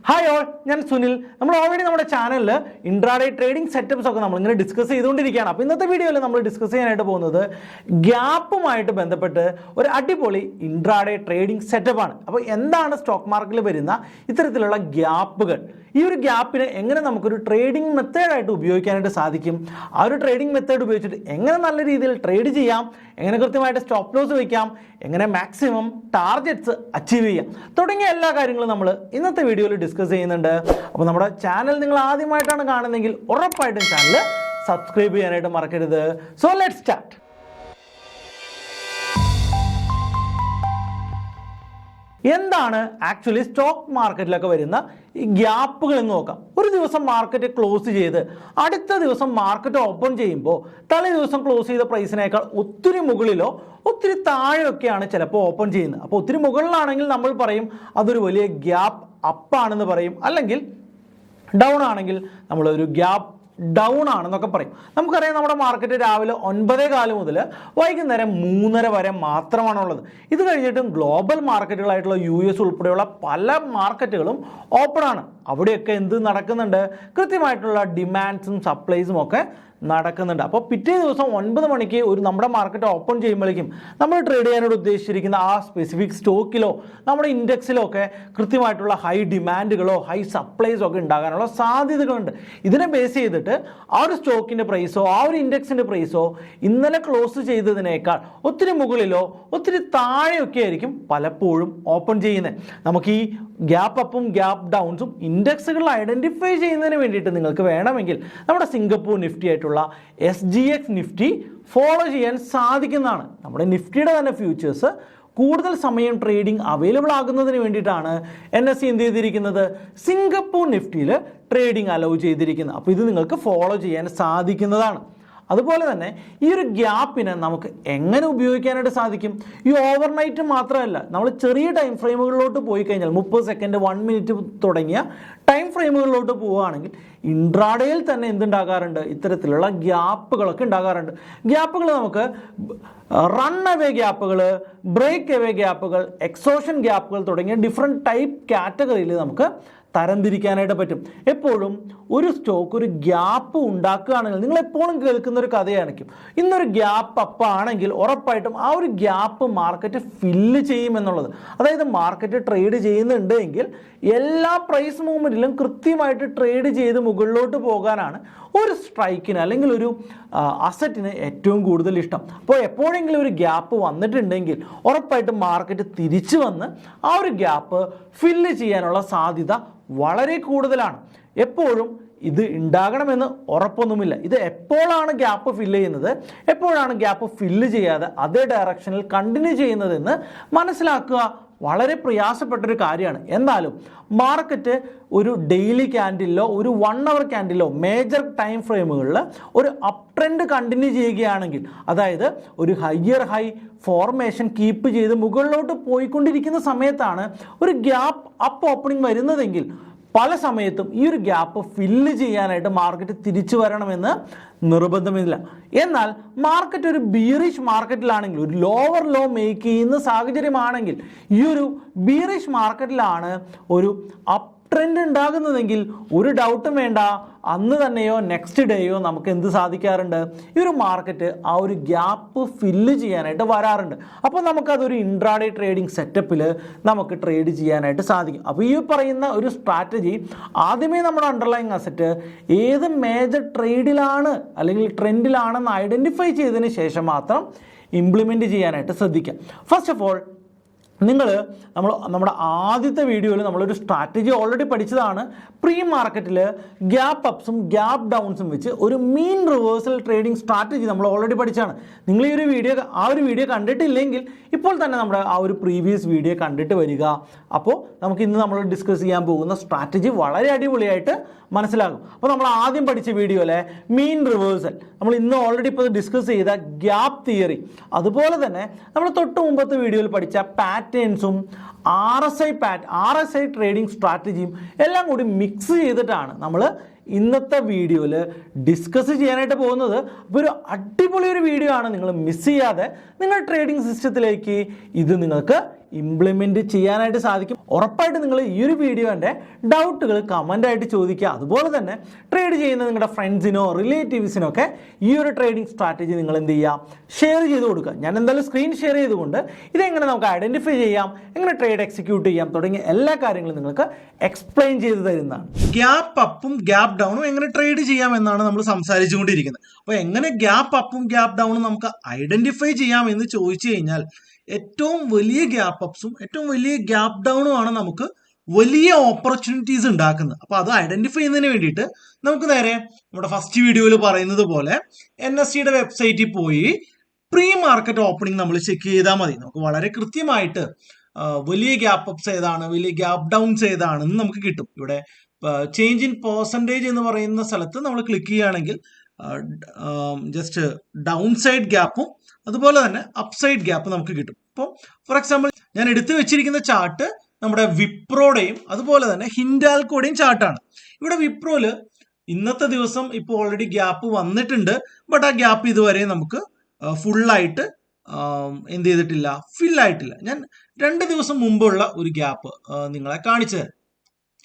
Hi all, ഞാൻ സുനിൽ. നമ്മൾ already നമ്മുടെ ചാനലിൽ ഇൻട്രാഡേ ട്രേഡിംഗ് സെറ്റപ്സ് ഒക്കെ നമ്മളിങ്ങനെ ഡിസ്കസ് ചെയ്തുകൊണ്ടിരിക്കുകയാണ്. അപ്പോൾ ഇന്നത്തെ വീഡിയോയിൽ നമ്മൾ ഡിസ്കസ് ചെയ്യാനായിട്ട് പോകുന്നത് ഗ്യാപ്പുമായിട്ട് ബന്ധപ്പെട്ട് ഒരു അടിപൊളി ഇൻട്രാഡേ ട്രേഡിംഗ് സെറ്റപ്പാണ്. അപ്പോൾ എന്താണ് സ്റ്റോക്ക് മാർക്കറ്റിൽ വരുന്ന ഇത്തരത്തിലുള്ള ഗ്യാപ്പുകൾ, ഈ ഒരു ഗ്യാപ്പിനെ എങ്ങനെ നമുക്കൊരു ട്രേഡിംഗ് മെത്തേഡായിട്ട് ഉപയോഗിക്കാനായിട്ട് സാധിക്കും, ആ ഒരു ട്രേഡിംഗ് മെത്തേഡ് ഉപയോഗിച്ചിട്ട് എങ്ങനെ നല്ല രീതിയിൽ ട്രേഡ് ചെയ്യാം, എങ്ങനെ കൃത്യമായിട്ട് സ്റ്റോപ്പ് ലോസ് വയ്ക്കാം, എങ്ങനെ മാക്സിമം ടാർഗറ്റ്സ് അച്ചീവ് ചെയ്യാം തുടങ്ങിയ എല്ലാ കാര്യങ്ങളും നമ്മൾ ഇന്നത്തെ വീഡിയോയിൽ ഡിസ്കസ് ചെയ്യുന്നുണ്ട്. അപ്പോൾ നമ്മുടെ ചാനൽ നിങ്ങൾ ആദ്യമായിട്ടാണ് കാണുന്നതെങ്കിൽ ഉറപ്പായിട്ടും ചാനൽ സബ്സ്ക്രൈബ് ചെയ്യാനായിട്ട് മറക്കരുത്. So let's start. എന്താണ് ആക്ച്വലി സ്റ്റോക്ക് മാർക്കറ്റിലൊക്കെ വരുന്ന ഈ ഗ്യാപ്പുകൾ എന്ന് നോക്കാം. ഒരു ദിവസം മാർക്കറ്റ് ക്ലോസ് ചെയ്ത് അടുത്ത ദിവസം മാർക്കറ്റ് ഓപ്പൺ ചെയ്യുമ്പോൾ തലേ ദിവസം ക്ലോസ് ചെയ്ത പ്രൈസിനേക്കാൾ ഒത്തിരി മുകളിലോ ഒത്തിരി താഴെയൊക്കെയാണ് ചിലപ്പോൾ ഓപ്പൺ ചെയ്യുന്നത്. അപ്പോൾ ഒത്തിരി മുകളിലാണെങ്കിൽ നമ്മൾ പറയും അതൊരു വലിയ ഗ്യാപ്പ് അപ്പാണെന്ന് പറയും, അല്ലെങ്കിൽ ഡൗൺ ആണെങ്കിൽ നമ്മളൊരു ഗ്യാപ്പ് ഡൗൺ ആണെന്നൊക്കെ പറയും. നമുക്കറിയാം നമ്മുടെ മാർക്കറ്റ് രാവിലെ 9:15 മുതൽ വൈകുന്നേരം 3:30 വരെ മാത്രമാണുള്ളത്. ഇത് കഴിഞ്ഞിട്ടും ഗ്ലോബൽ മാർക്കറ്റുകളായിട്ടുള്ള US ഉൾപ്പെടെയുള്ള പല മാർക്കറ്റുകളും ഓപ്പൺ ആണ്. അവിടെയൊക്കെ എന്ത് നടക്കുന്നുണ്ട്, കൃത്യമായിട്ടുള്ള ഡിമാൻഡ്സും സപ്ലൈസും ഒക്കെ നടക്കുന്നുണ്ട്. അപ്പോൾ പിറ്റേ ദിവസം 9 മണിക്ക് നമ്മുടെ മാർക്കറ്റ് ഓപ്പൺ ചെയ്യുമ്പോഴേക്കും നമ്മൾ ട്രേഡ് ചെയ്യാനായിട്ട് ഉദ്ദേശിച്ചിരിക്കുന്ന ആ സ്പെസിഫിക് സ്റ്റോക്കിലോ നമ്മുടെ ഇൻഡെക്സിലോ ഒക്കെ കൃത്യമായിട്ടുള്ള ഹൈ ഡിമാൻഡുകളോ ഹൈ സപ്ലൈസോ ഒക്കെ ഉണ്ടാകാനുള്ള സാധ്യതകളുണ്ട്. ഇതിനെ ബേസ് ചെയ്തിട്ട് ആ ഒരു സ്റ്റോക്കിൻ്റെ പ്രൈസോ ആ ഒരു ഇൻഡെക്സിൻ്റെ പ്രൈസോ ഇന്നലെ ക്ലോസ് ചെയ്തതിനേക്കാൾ ഒത്തിരി മുകളിലോ ഒത്തിരി താഴെയൊക്കെ ആയിരിക്കും പലപ്പോഴും ഓപ്പൺ ചെയ്യുന്നത്. നമുക്ക് ഈ ഗ്യാപ്പ് അപ്പും ഗ്യാപ്പ് ഡൗൺസും ഇൻഡെക്സുകൾ ഐഡൻറ്റിഫൈ ചെയ്യുന്നതിന് വേണ്ടിയിട്ട് നിങ്ങൾക്ക് വേണമെങ്കിൽ നമ്മുടെ സിംഗപ്പൂർ നിഫ്റ്റി ആയിട്ടുള്ള SGX നിഫ്റ്റി ഫോളോ ചെയ്യാൻ സാധിക്കുന്നതാണ്. നമ്മുടെ നിഫ്റ്റിയുടെ തന്നെ ഫ്യൂച്ചേഴ്സ് കൂടുതൽ സമയം ട്രേഡിംഗ് അവൈലബിൾ ആകുന്നതിന് വേണ്ടിയിട്ടാണ് NSE എന്ത് ചെയ്തിരിക്കുന്നത്, സിംഗപ്പൂർ നിഫ്റ്റിയിൽ ട്രേഡിംഗ് അലൗ ചെയ്തിരിക്കുന്നത്. അപ്പോൾ ഇത് നിങ്ങൾക്ക് ഫോളോ ചെയ്യാൻ സാധിക്കുന്നതാണ്. അതുപോലെ തന്നെ ഈ ഒരു ഗ്യാപ്പിനെ നമുക്ക് എങ്ങനെ ഉപയോഗിക്കാനായിട്ട് സാധിക്കും. ഈ ഓവർനൈറ്റ് മാത്രമല്ല, നമ്മൾ ചെറിയ ടൈം ഫ്രെയിമുകളിലോട്ട് പോയി കഴിഞ്ഞാൽ 30 സെക്കൻഡ് 1 മിനിറ്റ് തുടങ്ങിയ ടൈം ഫ്രെയിമുകളിലോട്ട് പോവുകയാണെങ്കിൽ ഇൻട്രാഡേയിൽ തന്നെ എന്തുണ്ടാകാറുണ്ട്, ഇത്തരത്തിലുള്ള ഗ്യാപ്പുകളൊക്കെ ഉണ്ടാകാറുണ്ട്. ഗ്യാപ്പുകൾ നമുക്ക് റൺ അവേ ഗ്യാപ്പുകൾ, ബ്രേക്ക് അവേ ഗ്യാപ്പുകൾ, എക്സോഷൻ ഗ്യാപ്പുകൾ തുടങ്ങിയ ഡിഫറെൻറ്റ് ടൈപ്പ് കാറ്റഗറിയിൽ നമുക്ക് തരംതിരിക്കാനായിട്ട് പറ്റും. എപ്പോഴും ഒരു സ്റ്റോക്ക് ഒരു ഗ്യാപ്പ് ഉണ്ടാക്കുകയാണെങ്കിൽ നിങ്ങൾ എപ്പോഴും കേൾക്കുന്ന ഒരു കഥയായിരിക്കും, ഇന്നൊരു ഗ്യാപ്പ് അപ്പ് ആണെങ്കിൽ ഉറപ്പായിട്ടും ആ ഒരു ഗ്യാപ്പ് മാർക്കറ്റ് ഫില്ല് ചെയ്യുമെന്നുള്ളത്. അതായത് മാർക്കറ്റ് ട്രേഡ് ചെയ്യുന്നുണ്ട് എങ്കിൽ എല്ലാ പ്രൈസ് മൂവ്മെൻറ്റിലും കൃത്യമായിട്ട് ട്രേഡ് ചെയ്ത് മുകളിലോട്ട് പോകാനാണ് ഒരു സ്ട്രൈക്കിന് അല്ലെങ്കിൽ ഒരു അസറ്റിന് ഏറ്റവും കൂടുതൽ ഇഷ്ടം. അപ്പോൾ എപ്പോഴെങ്കിലും ഒരു ഗ്യാപ്പ് വന്നിട്ടുണ്ടെങ്കിൽ ഉറപ്പായിട്ടും മാർക്കറ്റ് തിരിച്ചു വന്ന് ആ ഒരു ഗ്യാപ്പ് ഫില്ല് ചെയ്യാനുള്ള സാധ്യത വളരെ കൂടുതലാണ്. എപ്പോഴും ഇത് ഉണ്ടാകണമെന്ന് ഉറപ്പൊന്നുമില്ല. ഇത് എപ്പോഴാണ് ഗ്യാപ്പ് ഫില്ല് ചെയ്യുന്നത്, എപ്പോഴാണ് ഗ്യാപ്പ് ഫില്ല് ചെയ്യാതെ അതേ ഡയറക്ഷനിൽ കണ്ടിന്യൂ ചെയ്യുന്നതെന്ന് മനസ്സിലാക്കുക വളരെ പ്രയാസപ്പെട്ടൊരു കാര്യമാണ്. എന്നാലും മാർക്കറ്റ് ഒരു ഡെയിലി ക്യാൻഡിലോ ഒരു 1 അവർ ക്യാൻഡിലോ മേജർ ടൈം ഫ്രെയിമുകളിൽ ഒരു അപ് ട്രെൻഡ് കണ്ടിന്യൂ ചെയ്യുകയാണെങ്കിൽ, അതായത് ഒരു ഹയർ ഹൈ ഫോർമേഷൻ കീപ്പ് ചെയ്ത് മുകളിലോട്ട് പോയിക്കൊണ്ടിരിക്കുന്ന സമയത്താണ് ഒരു ഗ്യാപ്പ് അപ്പ് ഓപ്പണിംഗ് വരുന്നതെങ്കിൽ പല സമയത്തും ഈ ഒരു ഗ്യാപ്പ് ഫില്ല് ചെയ്യാനായിട്ട് മാർക്കറ്റ് തിരിച്ചു വരണമെന്ന് നിർബന്ധമില്ല. എന്നാൽ മാർക്കറ്റ് ഒരു ബീറിഷ് മാർക്കറ്റിലാണെങ്കിൽ, ഒരു ലോവർ ലോ മേക്ക് ചെയ്യുന്ന സാഹചര്യമാണെങ്കിൽ, ഈ ഒരു ബീറിഷ് മാർക്കറ്റിലാണ് ഒരു അപ്പ് ട്രെൻഡ് ഉണ്ടാകുന്നതെങ്കിൽ ഒരു ഡൗട്ടും വേണ്ട, അന്ന് തന്നെയോ നെക്സ്റ്റ് ഡേയോ നമുക്ക് എന്ത് സാധിക്കാറുണ്ട്, ഈ ഒരു മാർക്കറ്റ് ആ ഒരു ഗ്യാപ്പ് ഫില്ല് ചെയ്യാനായിട്ട് വരാറുണ്ട്. അപ്പോൾ നമുക്കതൊരു ഇൻട്രാഡേ ട്രേഡിംഗ് സെറ്റപ്പിൽ നമുക്ക് ട്രേഡ് ചെയ്യാനായിട്ട് സാധിക്കും. അപ്പോൾ ഈ പറയുന്ന ഒരു സ്ട്രാറ്റജി ആദ്യമേ നമ്മുടെ അണ്ടർലൈങ് അസറ്റ് ഏത് മേജർ ട്രേഡിലാണ് അല്ലെങ്കിൽ ട്രെൻഡിലാണെന്ന് ഐഡൻറ്റിഫൈ ചെയ്തതിന് ശേഷം മാത്രം ഇംപ്ലിമെൻറ്റ് ചെയ്യാനായിട്ട് ശ്രദ്ധിക്കാം. ഫസ്റ്റ് ഓഫ് ഓൾ നമ്മുടെ ആദ്യത്തെ വീഡിയോയിൽ നമ്മളൊരു സ്ട്രാറ്റജി ഓൾറെഡി പഠിച്ചതാണ്. പ്രീ മാർക്കറ്റിൽ ഗ്യാപ്പ് അപ്സും ഗ്യാപ്പ് ഡൗൺസും വെച്ച് ഒരു മീൻ റിവേഴ്സൽ ട്രേഡിംഗ് സ്ട്രാറ്റജി നമ്മൾ ഓൾറെഡി പഠിച്ചാണ്. നിങ്ങൾ ഈ ഒരു വീഡിയോ കണ്ടിട്ടില്ലെങ്കിൽ ഇപ്പോൾ തന്നെ നമ്മുടെ ആ ഒരു പ്രീവിയസ് വീഡിയോ കണ്ടിട്ട് വരിക. അപ്പോൾ നമുക്ക് ഇന്ന് നമ്മൾ ഡിസ്കസ് ചെയ്യാൻ പോകുന്ന സ്ട്രാറ്റജി വളരെ അടിപൊളിയായിട്ട് മനസ്സിലാകും. അപ്പോൾ നമ്മൾ ആദ്യം പഠിച്ച വീഡിയോയിലെ മീൻ റിവേഴ്സൽ, നമ്മൾ ഇന്ന് ഓൾറെഡി ഇപ്പോൾ ഡിസ്കസ് ചെയ്ത ഗ്യാപ്പ് തിയറി, അതുപോലെ തന്നെ നമ്മൾ തൊട്ട് മുമ്പത്തെ വീഡിയോയിൽ പഠിച്ച പാറ്റേൺസും RSI ട്രേഡിംഗ് സ്ട്രാറ്റജിയും എല്ലാം കൂടി മിക്സ് ചെയ്തിട്ടാണ് നമ്മൾ ഇന്നത്തെ വീഡിയോയിൽ ഡിസ്കസ് ചെയ്യാനായിട്ട് പോകുന്നത്. അപ്പോൾ ഒരു അടിപൊളി ഒരു വീഡിയോ ആണ്, നിങ്ങൾ മിസ് ചെയ്യാതെ നിങ്ങൾ ട്രേഡിംഗ് സിസ്റ്റത്തിലേക്ക് ഇത് നിങ്ങൾക്ക് ഇംപ്ലിമെൻറ്റ് ചെയ്യാനായിട്ട് സാധിക്കും. ഉറപ്പായിട്ട് നിങ്ങൾ ഈ ഒരു വീഡിയോൻ്റെ ഡൗട്ടുകൾ കമൻ്റായിട്ട് ചോദിക്കുക. അതുപോലെ തന്നെ ട്രേഡ് ചെയ്യുന്ന നിങ്ങളുടെ ഫ്രണ്ട്സിനോ റിലേറ്റീവ്സിനോ ഒക്കെ ഈ ഒരു ട്രേഡിംഗ് സ്ട്രാറ്റജി നിങ്ങൾ എന്ത് ചെയ്യുക, ഷെയർ ചെയ്ത് കൊടുക്കുക. ഞാൻ എന്തായാലും സ്ക്രീൻ ഷെയർ ചെയ്തുകൊണ്ട് ഇതെങ്ങനെ നമുക്ക് ഐഡൻറ്റിഫൈ ചെയ്യാം, എങ്ങനെ ട്രേഡ് എക്സിക്യൂട്ട് ചെയ്യാം തുടങ്ങിയ എല്ലാ കാര്യങ്ങളും നിങ്ങൾക്ക് എക്സ്പ്ലെയിൻ ചെയ്ത് തരുന്നതാണ്. ഗ്യാപ്പ് അപ്പും ഗ്യാപ്പ് ഡൗണും എങ്ങനെ ട്രേഡ് ചെയ്യാം എന്നാണ് നമ്മൾ സംസാരിച്ചുകൊണ്ടിരിക്കുന്നത്. അപ്പോൾ എങ്ങനെ ഗ്യാപ്പ് അപ്പും ഗ്യാപ്പ് ഡൗണും നമുക്ക് ഐഡൻറ്റിഫൈ ചെയ്യാം എന്ന് ചോദിച്ചു കഴിഞ്ഞാൽ ഏറ്റവും വലിയ ഗ്യാപ്പ് അപ്സും ഏറ്റവും വലിയ ഗ്യാപ്പ് ഡൗണും ആണ് നമുക്ക് വലിയ ഓപ്പർച്യൂണിറ്റീസ് ഉണ്ടാക്കുന്നത്. അപ്പോൾ അത് ഐഡന്റിഫൈ ചെയ്യുന്നതിന് വേണ്ടിയിട്ട് നമുക്ക് നേരെ നമ്മുടെ ഫസ്റ്റ് വീഡിയോയിൽ പറയുന്നത് പോലെ NSEയുടെ വെബ്സൈറ്റിൽ പോയി പ്രീ മാർക്കറ്റ് ഓപ്പണിംഗ് നമ്മൾ ചെക്ക് ചെയ്താൽ മതി. നമുക്ക് വളരെ കൃത്യമായിട്ട് വലിയ ഗ്യാപ്പ് അപ്സ് ഏതാണ്, വലിയ ഗ്യാപ്പ് ഡൗൺസ് ഏതാണെന്ന് നമുക്ക് കിട്ടും. ഇവിടെ ചേഞ്ച് ഇൻ പെർസെൻറ്റേജ് എന്ന് പറയുന്ന സ്ഥലത്ത് നമ്മൾ ക്ലിക്ക് ചെയ്യുകയാണെങ്കിൽ ജസ്റ്റ് ഡൗൺ സൈഡ് ഗ്യാപ്പും അതുപോലെ തന്നെ അപ്സൈഡ് ഗ്യാപ്പ് നമുക്ക് കിട്ടും. ഇപ്പോൾ ഫോർ എക്സാമ്പിൾ ഞാൻ എടുത്തു വെച്ചിരിക്കുന്ന ചാർട്ട് നമ്മുടെ വിപ്രോയുടെയും അതുപോലെ തന്നെ ഹിൻഡാൽകോയുടെയും ചാർട്ടാണ്. ഇവിടെ വിപ്രോയില് ഇന്നത്തെ ദിവസം ഇപ്പോൾ ഓൾറെഡി ഗ്യാപ്പ് വന്നിട്ടുണ്ട്. ബട്ട് ആ ഗ്യാപ്പ് ഇതുവരെ നമുക്ക് ഫുള്ളായിട്ട് എന്ത് ചെയ്തിട്ടില്ല, ഫില്ലായിട്ടില്ല. ഞാൻ 2 ദിവസം മുമ്പുള്ള ഒരു ഗ്യാപ്പ് നിങ്ങളെ കാണിച്ചു തരാം.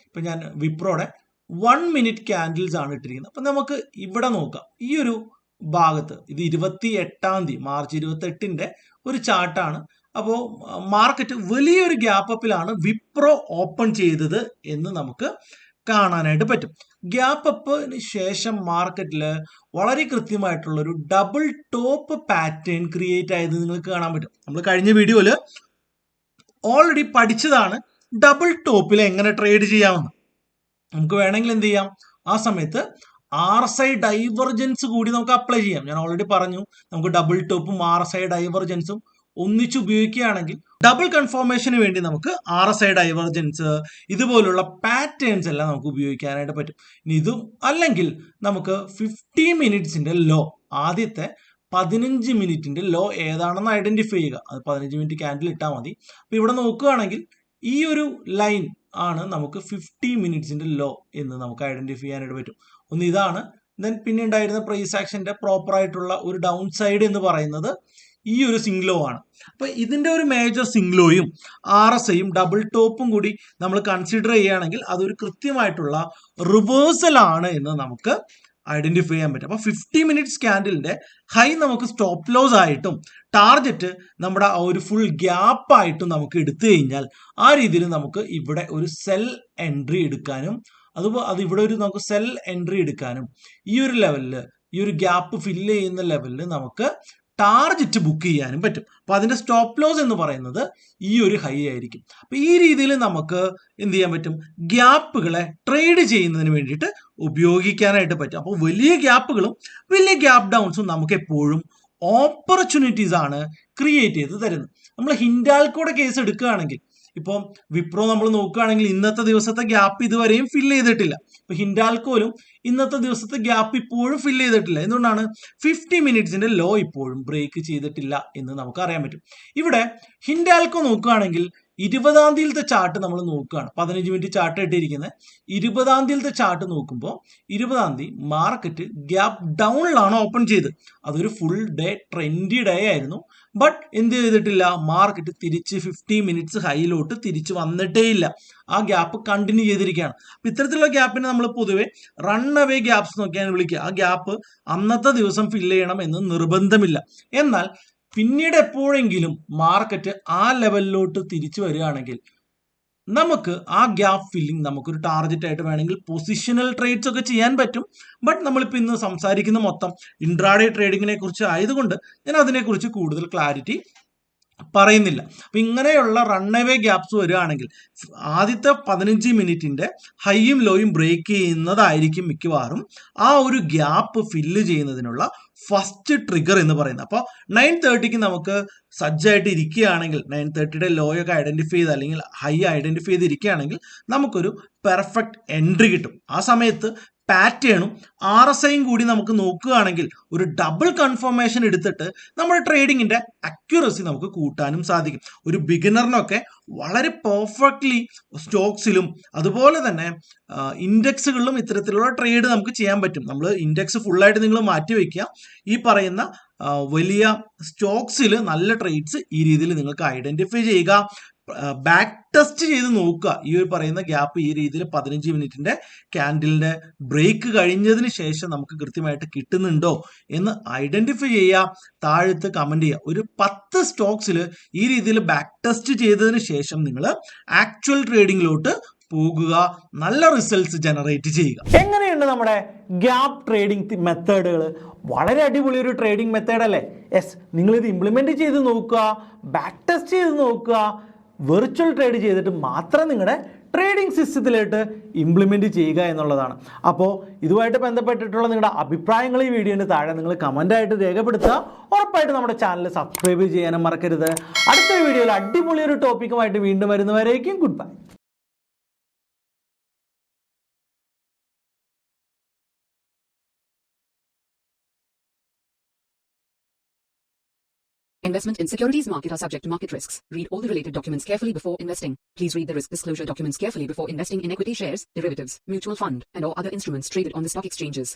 ഇപ്പം ഞാൻ വിപ്രോയുടെ 1 മിനിറ്റ് ക്യാൻഡിൽസ് ആണ് ഇട്ടിരിക്കുന്നത്. അപ്പം നമുക്ക് ഇവിടെ നോക്കാം. ഈ ഒരു ഭാഗത്ത് ഇത് 28-ാം തീയതി മാർച്ച് 28-ന്റെ ഒരു ചാർട്ടാണ്. അപ്പോൾ മാർക്കറ്റ് വലിയൊരു ഗ്യാപ്പ് അപ്പിലാണ് വിപ്രോ ഓപ്പൺ ചെയ്തത് എന്ന് നമുക്ക് കാണാനായിട്ട് പറ്റും. ഗ്യാപ്പ് അപ്പിന് ശേഷം മാർക്കറ്റിൽ വളരെ കൃത്യമായിട്ടുള്ള ഒരു ഡബിൾ ടോപ്പ് പാറ്റേൺ ക്രിയേറ്റ് ആയത് നിങ്ങൾക്ക് കാണാൻ പറ്റും. നമ്മൾ കഴിഞ്ഞ വീഡിയോയിൽ ഓൾറെഡി പഠിച്ചതാണ് ഡബിൾ ടോപ്പിൽ എങ്ങനെ ട്രേഡ് ചെയ്യാമെന്ന്. നമുക്ക് വേണമെങ്കിൽ എന്ത് ചെയ്യാം, ആ സമയത്ത് RSI ഡൈവർജൻസ് കൂടി നമുക്ക് അപ്ലൈ ചെയ്യാം. ഞാൻ ഓൾറെഡി പറഞ്ഞു, നമുക്ക് ഡബിൾ ടോപ്പും RSI ഡൈവർജൻസും ഒന്നിച്ച് ഉപയോഗിക്കുകയാണെങ്കിൽ ഡബിൾ കൺഫർമേഷന് വേണ്ടി നമുക്ക് RSI ഡൈവർജൻസ് ഇതുപോലുള്ള പാറ്റേൺസ് എല്ലാം നമുക്ക് ഉപയോഗിക്കാനായിട്ട് പറ്റും. ഇനി ഇതും അല്ലെങ്കിൽ നമുക്ക് 50 മിനിറ്റ്സിന്റെ ലോ, ആദ്യത്തെ 15 മിനിറ്റിന്റെ ലോ ഏതാണെന്ന് ഐഡന്റിഫൈ ചെയ്യുക. അത് 15 മിനിറ്റ് ക്യാൻഡിൽ ഇട്ടാൽ മതി. അപ്പൊ ഇവിടെ നോക്കുകയാണെങ്കിൽ ഈ ഒരു ലൈൻ ആണ് നമുക്ക് 50 മിനിറ്റ്സിന്റെ ലോ എന്ന് നമുക്ക് ഐഡന്റിഫൈ ചെയ്യാനായിട്ട് പറ്റും. ഒന്ന് ഇതാണ്. ദെൻ പിന്നെ ഉണ്ടായിരുന്ന പ്രൈസ് ആക്ഷന്റെ പ്രോപ്പർ ആയിട്ടുള്ള ഒരു ഡൗൺ സൈഡ് എന്ന് പറയുന്നത് ഈ ഒരു സിംഗ്ലോ ആണ്. അപ്പൊ ഇതിന്റെ ഒരു മേജർ സിംഗ്ലോയും RSIയും ഡബിൾ ടോപ്പും കൂടി നമ്മൾ കൺസിഡർ ചെയ്യുകയാണെങ്കിൽ അതൊരു കൃത്യമായിട്ടുള്ള റിവേഴ്സൽ ആണ് എന്ന് നമുക്ക് ഐഡന്റിഫൈ ചെയ്യാൻ പറ്റും. അപ്പൊ 50 മിനിറ്റ്സ് ക്യാൻഡിലിന്റെ ഹൈ നമുക്ക് സ്റ്റോപ്പ് ലോസ് ആയിട്ടും ടാർഗറ്റ് നമ്മുടെ ആ ഒരു ഫുൾ ഗ്യാപ്പ് ആയിട്ടും നമുക്ക് എടുത്തു കഴിഞ്ഞാൽ ആ രീതിയിൽ നമുക്ക് ഇവിടെ ഒരു സെൽ എൻട്രി എടുക്കാനും അത് ഇവിടെ ഒരു നമുക്ക് സെൽ എൻട്രി എടുക്കാനും ഈ ഒരു ലെവലിൽ, ഈ ഒരു ഗ്യാപ്പ് ഫില്ല് ചെയ്യുന്ന ലെവലിൽ നമുക്ക് ടാർഗറ്റ് ബുക്ക് ചെയ്യാനും പറ്റും. അപ്പൊ അതിന്റെ സ്റ്റോപ്പ് ലോസ് എന്ന് പറയുന്നത് ഈ ഒരു ഹൈ ആയിരിക്കും. അപ്പൊ ഈ രീതിയിൽ നമുക്ക് എന്ത് ചെയ്യാൻ പറ്റും, ഗ്യാപ്പുകളെ ട്രേഡ് ചെയ്യുന്നതിന് വേണ്ടിയിട്ട് ഉപയോഗിക്കാനായിട്ട് പറ്റും. അപ്പോൾ വലിയ ഗ്യാപ്പുകളും വലിയ ഗ്യാപ്പ് ഡൗൺസും നമുക്ക് എപ്പോഴും ഓപ്പർച്യൂണിറ്റീസ് ആണ് ക്രിയേറ്റ് ചെയ്ത് തരുന്നത്. നമ്മൾ ഹിൻഡാൽകോയുടെ കേസ് എടുക്കുകയാണെങ്കിൽ, ഇപ്പോൾ വിപ്രോ നമ്മൾ നോക്കുകയാണെങ്കിൽ ഇന്നത്തെ ദിവസത്തെ ഗ്യാപ്പ് ഇതുവരെയും ഫില്ല് ചെയ്തിട്ടില്ല. ഇപ്പൊ ഹിൻഡാൽകോയിലും ഇന്നത്തെ ദിവസത്തെ ഗ്യാപ്പ് ഇപ്പോഴും ഫില്ല് ചെയ്തിട്ടില്ല. എന്തുകൊണ്ടാണ്? 50 മിനിറ്റ്സിന്റെ ലോ ഇപ്പോഴും ബ്രേക്ക് ചെയ്തിട്ടില്ല എന്ന് നമുക്ക് അറിയാൻ പറ്റും. ഇവിടെ ഹിൻഡാൽകോ നോക്കുകയാണെങ്കിൽ 20-ാം തീയതിയിലത്തെ ചാർട്ട് നമ്മൾ നോക്കുകയാണ്. 15 മിനിറ്റ് ചാർട്ട് ഇട്ടിരിക്കുന്നത്. 20-ാം തീയതിയിലത്തെ ചാർട്ട് നോക്കുമ്പോൾ 20-ാം തീയതി മാർക്കറ്റ് ഗ്യാപ്പ് ഡൗണിലാണ് ഓപ്പൺ ചെയ്ത്. അതൊരു ഫുൾ ഡേ ട്രെൻഡി ഡേ ആയിരുന്നു. ബട്ട് എന്ത് ചെയ്തിട്ടില്ല, മാർക്കറ്റ് തിരിച്ച് 50 മിനിറ്റ്സ് ഹൈയിലോട്ട് തിരിച്ച് വന്നിട്ടേ ഇല്ല. ആ ഗ്യാപ്പ് കണ്ടിന്യൂ ചെയ്തിരിക്കുകയാണ്. അപ്പൊ ഇത്തരത്തിലുള്ള ഗ്യാപ്പിനെ നമ്മൾ പൊതുവെ റൺ അവേ ഗ്യാപ്സ് നോക്കിയാണ് വിളിക്കുക. ആ ഗ്യാപ്പ് അന്നത്തെ ദിവസം ഫില്ല് ചെയ്യണം എന്ന് നിർബന്ധമില്ല. എന്നാൽ പിന്നീട് എപ്പോഴെങ്കിലും മാർക്കറ്റ് ആ ലെവലിലോട്ട് തിരിച്ചു വരികയാണെങ്കിൽ നമുക്ക് ആ ഗ്യാപ്പ് ഫില്ലിംഗ് നമുക്കൊരു ടാർഗറ്റ് ആയിട്ട് വേണമെങ്കിൽ പൊസിഷണൽ ട്രേഡ്സ് ഒക്കെ ചെയ്യാൻ പറ്റും. ബട്ട് നമ്മളിപ്പോൾ ഇന്ന് സംസാരിക്കുന്ന മൊത്തം ഇൻട്രാഡേ ട്രേഡിങ്ങിനെ കുറിച്ച് ആയതുകൊണ്ട് ഞാൻ അതിനെക്കുറിച്ച് കൂടുതൽ ക്ലാരിറ്റി പറയുന്നില്ല. അപ്പൊ ഇങ്ങനെയുള്ള റണ്ണവേ ഗ്യാപ്സ് വരികയാണെങ്കിൽ ആദ്യത്തെ 15 മിനിറ്റിന്റെ ഹൈയും ലോയും ബ്രേക്ക് ചെയ്യുന്നതായിരിക്കും മിക്കവാറും ആ ഒരു ഗ്യാപ്പ് ഫില്ല് ചെയ്യുന്നതിനുള്ള ഫസ്റ്റ് ട്രിഗർ എന്ന് പറയുന്നത്. അപ്പോൾ 9:30ക്ക് നമുക്ക് സജ്ജായിട്ട് ഇരിക്കുകയാണെങ്കിൽ 9:30യുടെ ലോയൊക്കെ ഐഡന്റിഫൈ ചെയ്ത് അല്ലെങ്കിൽ ഹൈ ഐഡന്റിഫൈ ചെയ്തിരിക്കുകയാണെങ്കിൽ നമുക്കൊരു പെർഫെക്റ്റ് എൻട്രി കിട്ടും. ആ സമയത്ത് പാറ്റേണും RSIയും കൂടി നമുക്ക് നോക്കുകയാണെങ്കിൽ ഒരു ഡബിൾ കൺഫർമേഷൻ എടുത്തിട്ട് നമ്മുടെ ട്രേഡിങ്ങിന്റെ അക്യുറസി നമുക്ക് കൂട്ടാനും സാധിക്കും. ഒരു ബിഗിനറിനൊക്കെ വളരെ പെർഫെക്റ്റ്ലി സ്റ്റോക്സിലും അതുപോലെ തന്നെ ഇൻഡെക്സുകളിലും ഇത്തരത്തിലുള്ള ട്രേഡ് നമുക്ക് ചെയ്യാൻ പറ്റും. നമ്മൾ ഇൻഡെക്സ് ഫുള്ളായിട്ട് നിങ്ങൾ മാറ്റി വയ്ക്കുക. ഈ പറയുന്ന വലിയ സ്റ്റോക്സിൽ നല്ല ട്രേഡ്സ് ഈ രീതിയിൽ നിങ്ങൾക്ക് ഐഡന്റിഫൈ ചെയ്യുക. ബാക്ക് ടെസ്റ്റ് ചെയ്ത് നോക്കുക. ഈ ഒരു പറയുന്ന ഗ്യാപ്പ് ഈ രീതിയിൽ 15 മിനിറ്റിന്റെ ക്യാൻഡിലിന്റെ ബ്രേക്ക് കഴിഞ്ഞതിന് ശേഷം നമുക്ക് കൃത്യമായിട്ട് കിട്ടുന്നുണ്ടോ എന്ന് ഐഡന്റിഫൈ ചെയ്യുക. താഴത്ത് കമന്റ് ചെയ്യുക. ഒരു 10 സ്റ്റോക്സിൽ ഈ രീതിയിൽ ബാക്ക് ടെസ്റ്റ് ചെയ്തതിന് ശേഷം നിങ്ങൾ ആക്ച്വൽ ട്രേഡിംഗിലോട്ട് പോകുക. നല്ല റിസൾട്ട്സ് ജനറേറ്റ് ചെയ്യുക. എങ്ങനെയുണ്ട് നമ്മുടെ ഗ്യാപ്പ് ട്രേഡിംഗ് മെത്തേഡുകൾ? വളരെ അടിപൊളി ഒരു ട്രേഡിംഗ് മെത്തേഡ് അല്ലേ? യെസ്, നിങ്ങളിത് ഇംപ്ലിമെന്റ് ചെയ്ത് നോക്കുക, ബാക്ക് ടെസ്റ്റ് ചെയ്ത് നോക്കുക, വെർച്വൽ ട്രേഡ് ചെയ്തിട്ട് മാത്രം നിങ്ങളുടെ ട്രേഡിംഗ് സിസ്റ്റത്തിലോട്ട് ഇംപ്ലിമെന്റ് ചെയ്യുക എന്നുള്ളതാണ്. അപ്പോൾ ഇതുമായിട്ട് ബന്ധപ്പെട്ടിട്ടുള്ള നിങ്ങളുടെ അഭിപ്രായങ്ങൾ ഈ വീഡിയോയുടെ താഴെ നിങ്ങൾ കമൻ്റായിട്ട് രേഖപ്പെടുത്തുക. ഉറപ്പായിട്ട് നമ്മുടെ ചാനൽ സബ്സ്ക്രൈബ് ചെയ്യാനും മറക്കരുത്. അടുത്ത വീഡിയോയിൽ അടിപൊളി ഒരു ടോപ്പിക്കുമായിട്ട് വീണ്ടും വരുന്നവരേക്കും good bye. Investment in securities market are subject to market risks. Read all the related documents carefully before investing. Please read the risk disclosure documents carefully before investing in equity shares, derivatives, mutual fund, and or other instruments traded on the stock exchanges.